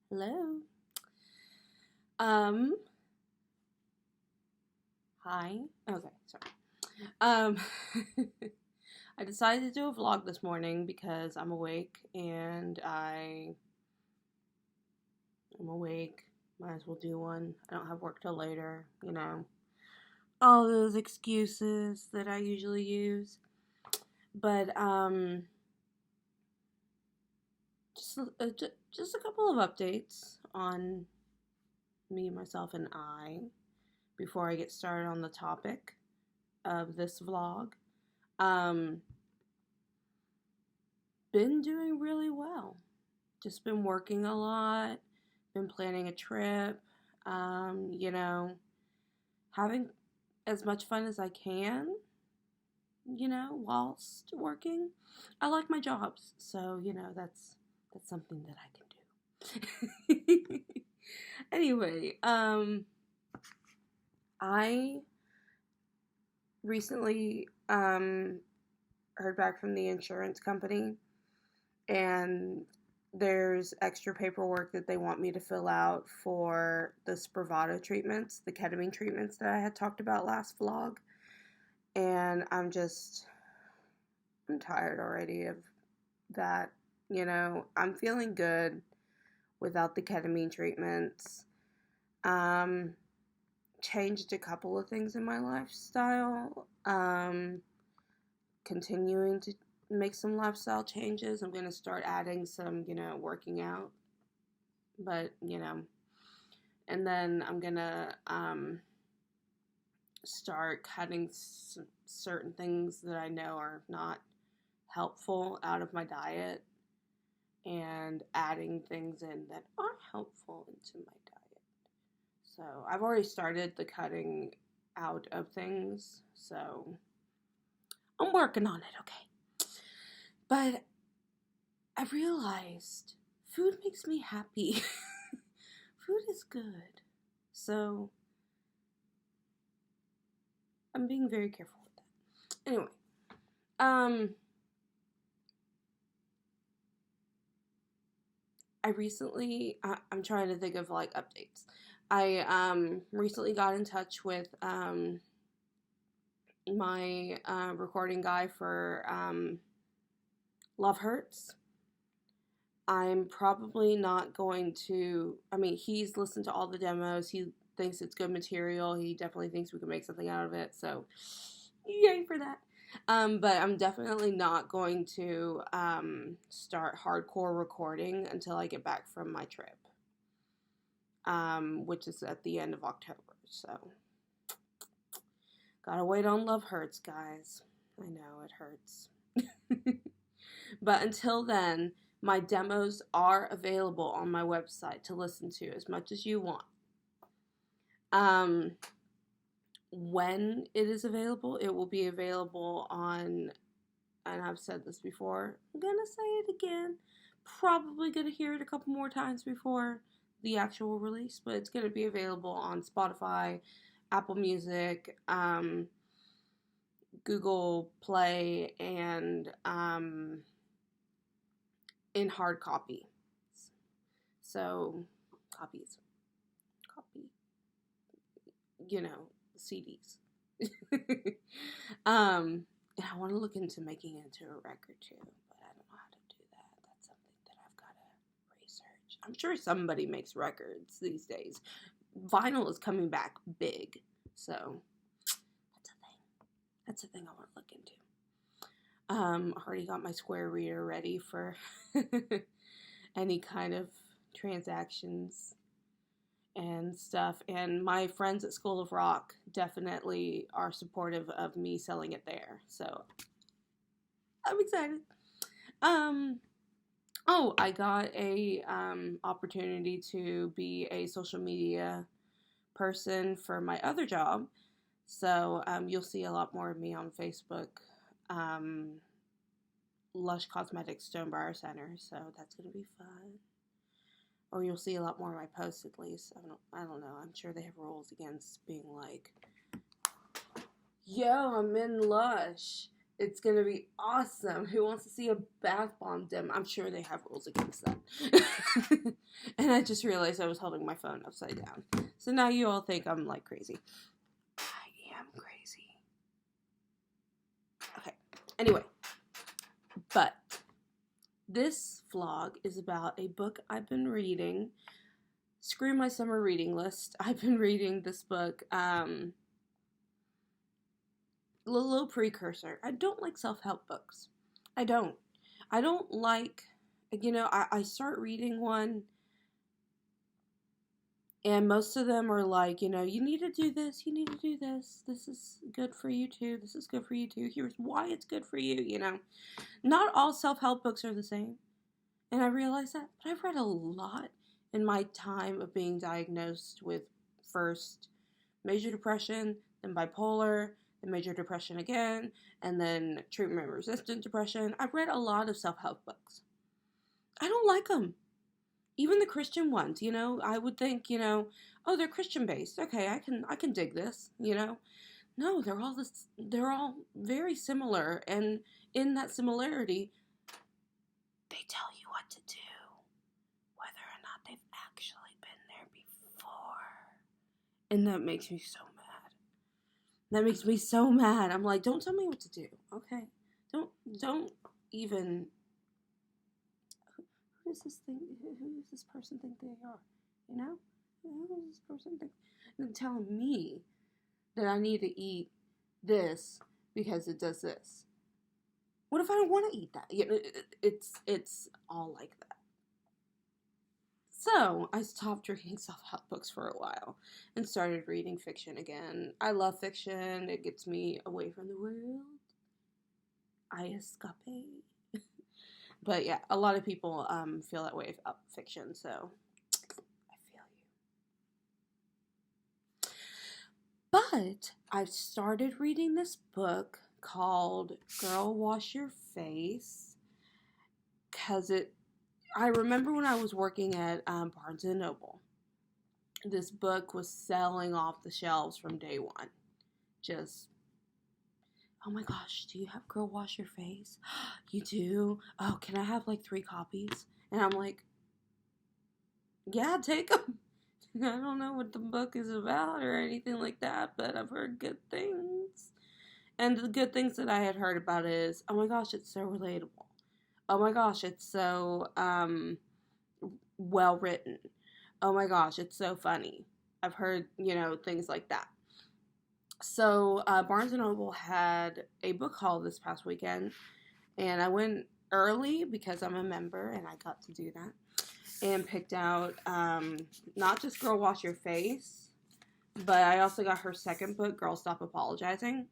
Hello. Um, Hi. Okay, sorry. Um, I decided to do a vlog this morning because I'm awake and I'm awake. Might as well do one. I don't have work till later, All those excuses that I usually use. But just a couple of updates on me, myself, and I before I get started on the topic of this vlog. Um, been doing really well. Just been working a lot, been planning a trip, having as much fun as I can, whilst working. I like my jobs, so, that's something that I can do. Anyway, I recently heard back from the insurance company, and there's extra paperwork that they want me to fill out for the Spravato treatments, the ketamine treatments that I had talked about last vlog. And I'm tired already of that. I'm feeling good without the ketamine treatments. Changed a couple of things in my lifestyle. Continuing to make some lifestyle changes. I'm going to start adding some, working out. But, and then I'm going to start cutting certain things that I know are not helpful out of my diet and adding things in that are helpful into my diet. So I've already started the cutting out of things, so I'm working on it, okay? But I realized food makes me happy. Food is good. So I'm being very careful with that. Anyway, I'm trying to think of like updates. I recently got in touch with my recording guy for Love Hurts. I'm probably not going to, he's listened to all the demos. He thinks it's good material. He definitely thinks we can make something out of it. So, yay for that. But I'm definitely not going to start hardcore recording until I get back from my trip, which is at the end of October. So, gotta wait on Love Hurts, guys. I know, it hurts. But until then, my demos are available on my website to listen to as much as you want. When it is available, it will be available on, and I've said this before, I'm gonna say it again, probably gonna hear it a couple more times before the actual release, but it's gonna be available on Spotify, Apple Music, Google Play, and in hard copy. So, copy, CDs. And I want to look into making it into a record too, but I don't know how to do that. That's something that I've got to research. I'm sure somebody makes records these days. Vinyl is coming back big, so that's a thing I want to look into. I already got my Square Reader ready for any kind of transactions and stuff. And my friends at School of Rock definitely are supportive of me selling it there. So I'm excited. I got a opportunity to be a social media person for my other job. So you'll see a lot more of me on Facebook. Lush Cosmetics Stonebriar Center, so that's gonna be fun. Or you'll see a lot more of my posts at least. I don't know. I'm sure they have rules against being like, yo, I'm in Lush. It's gonna be awesome. Who wants to see a bath bomb demo? I'm sure they have rules against that. And I just realized I was holding my phone upside down. So now you all think I'm like crazy. I am crazy. Okay. Anyway. But this vlog is about a book I've been reading. Screw my summer reading list. I've been reading this book. Little precursor. I don't like self-help books. I don't like, I start reading one, and most of them are like, you need to do this, you need to do this, this is good for you too, this is good for you too, here's why it's good for you, Not all self-help books are the same, and I realize that, but I've read a lot in my time of being diagnosed with first major depression, then bipolar, then major depression again, and then treatment-resistant depression. I've read a lot of self-help books. I don't like them. Even the Christian ones, I would think, oh, they're Christian-based. Okay, I can dig this, No, they're all very similar, and in that similarity, they tell you what to do, whether or not they've actually been there before. And that makes me so mad. That makes me so mad. I'm like, don't tell me what to do, okay? Don't even... Who does this person think they are? Who does this person think? They're telling me that I need to eat this because it does this. What if I don't want to eat that? It's all like that. So I stopped reading self-help books for a while and started reading fiction again. I love fiction. It gets me away from the world. I escape. But yeah, a lot of people feel that way about fiction, so I feel you. But I've started reading this book called Girl Wash Your Face, because I remember when I was working at Barnes & Noble, this book was selling off the shelves from day one. Just, oh my gosh, do you have Girl Wash Your Face? You do? Oh, can I have like 3 copies? And I'm like, yeah, take them. I don't know what the book is about or anything like that, but I've heard good things. And the good things that I had heard about is, oh my gosh, it's so relatable. Oh my gosh, it's so well written. Oh my gosh, it's so funny. I've heard, things like that. So Barnes & Noble had a book haul this past weekend, and I went early because I'm a member and I got to do that, and picked out not just Girl Wash Your Face, but I also got her second book, Girl Stop Apologizing,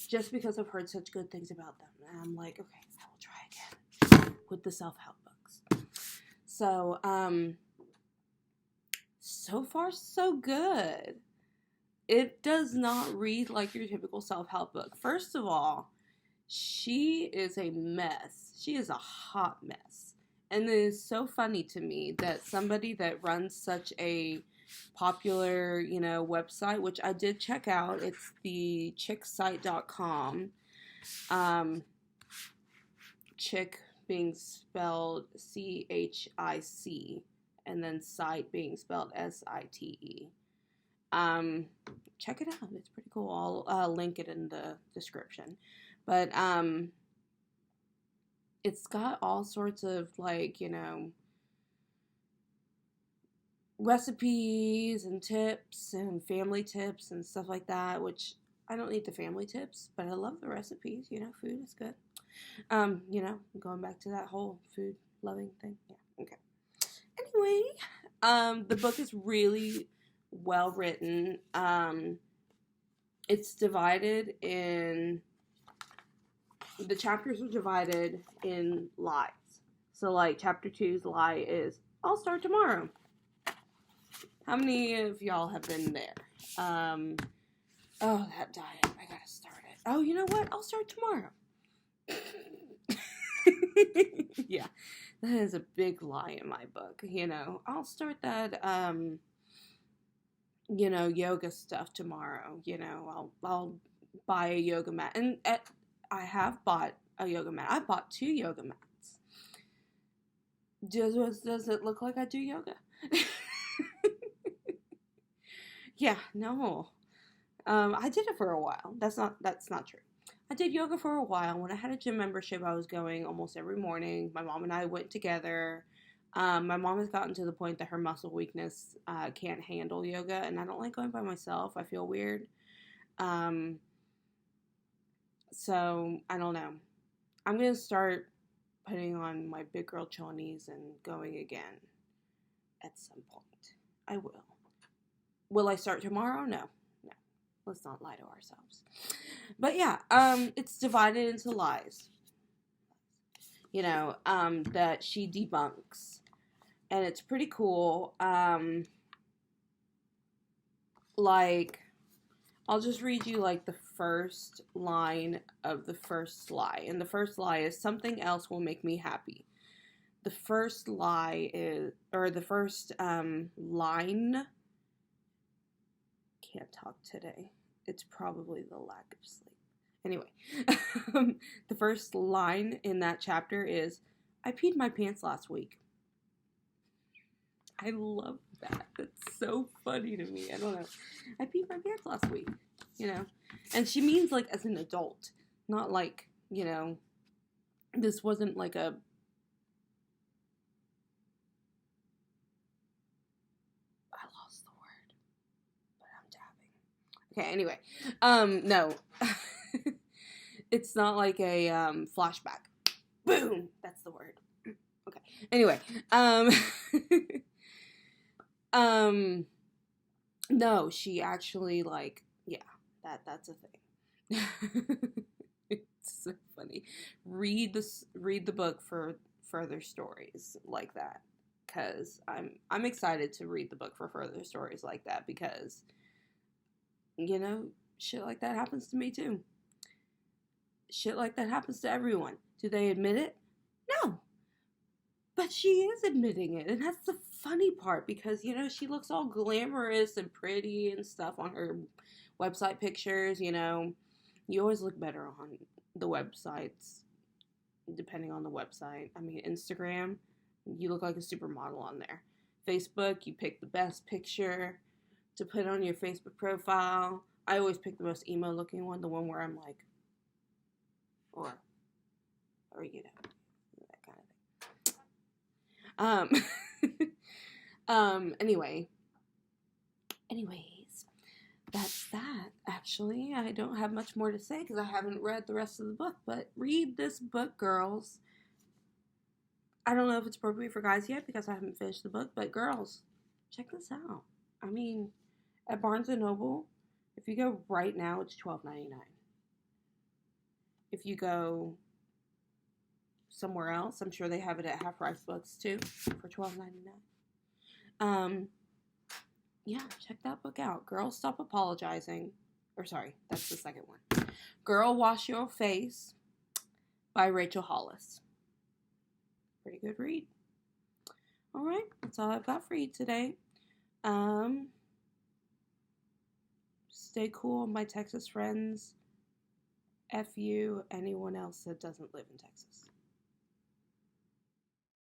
just because I've heard such good things about them. And I'm like, okay, I will try again with the self-help books. So, so far so good. It does not read like your typical self-help book. First of all, she is a mess. She is a hot mess. And it is so funny to me that somebody that runs such a popular, website, which I did check out, it's the chicksite.com. Chick being spelled CHIC, and then site being spelled SITE. Check it out. It's pretty cool. I'll link it in the description. But it's got all sorts of recipes and tips and family tips and stuff like that, which I don't need the family tips, but I love the recipes. Food is good. Going back to that whole food loving thing. Yeah. Okay. Anyway, the book is really well written. It's divided in, the chapters are divided in lies. So chapter 2's lie is, I'll start tomorrow. How many of y'all have been there? Oh, that diet, I gotta start it. Oh, you know what? I'll start tomorrow. Yeah, that is a big lie in my book. I'll start that, yoga stuff tomorrow. I'll buy a yoga mat. And I have bought a yoga mat. I bought 2 yoga mats. Does it look like I do yoga? Yeah, no. I did it for a while. That's not true. I did yoga for a while. When I had a gym membership, I was going almost every morning. My mom and I went together. My mom has gotten to the point that her muscle weakness can't handle yoga, and I don't like going by myself. I feel weird. Um, so I don't know. I'm gonna start putting on my big girl chonies and going again at some point. I will. Will I start tomorrow? No. No. Let's not lie to ourselves. But yeah, it's divided into lies. That she debunks. And it's pretty cool. Like, I'll just read you like the first line of the first lie. And the first lie is, something else will make me happy. The first lie is, or the first line, can't talk today. It's probably the lack of sleep. Anyway, the first line in that chapter is, I peed my pants last week. I love that. That's so funny to me. I don't know. I peed my pants last week, And she means like as an adult, not like, this wasn't like a... I lost the word, but I'm dabbing. Okay, anyway. No. It's not like a flashback. Boom! That's the word. Okay. Anyway. No, she actually, like, yeah, that's a thing. It's so funny. Read the book for further stories like that, because I'm excited to read the book for further stories like that, because shit like that happens to me too. Shit like that happens to everyone. Do they admit it? No. But she is admitting it, and that's the funny part, because, she looks all glamorous and pretty and stuff on her website pictures, You always look better on the websites, depending on the website. I mean, Instagram, you look like a supermodel on there. Facebook, you pick the best picture to put on your Facebook profile. I always pick the most emo-looking one, the one where I'm like, or that kind of thing. Anyways, that's that. Actually, I don't have much more to say because I haven't read the rest of the book, but read this book, girls. I don't know if it's appropriate for guys yet because I haven't finished the book, but girls, check this out. I mean, at Barnes & Noble, if you go right now, it's $12.99. If you go somewhere else, I'm sure they have it at Half Price Books too for $12.99. Yeah, check that book out. Girl, Stop Apologizing. Or sorry, that's the second one. Girl, Wash Your Face by Rachel Hollis. Pretty good read. Alright, that's all I've got for you today. Stay cool, my Texas friends. F you, anyone else that doesn't live in Texas.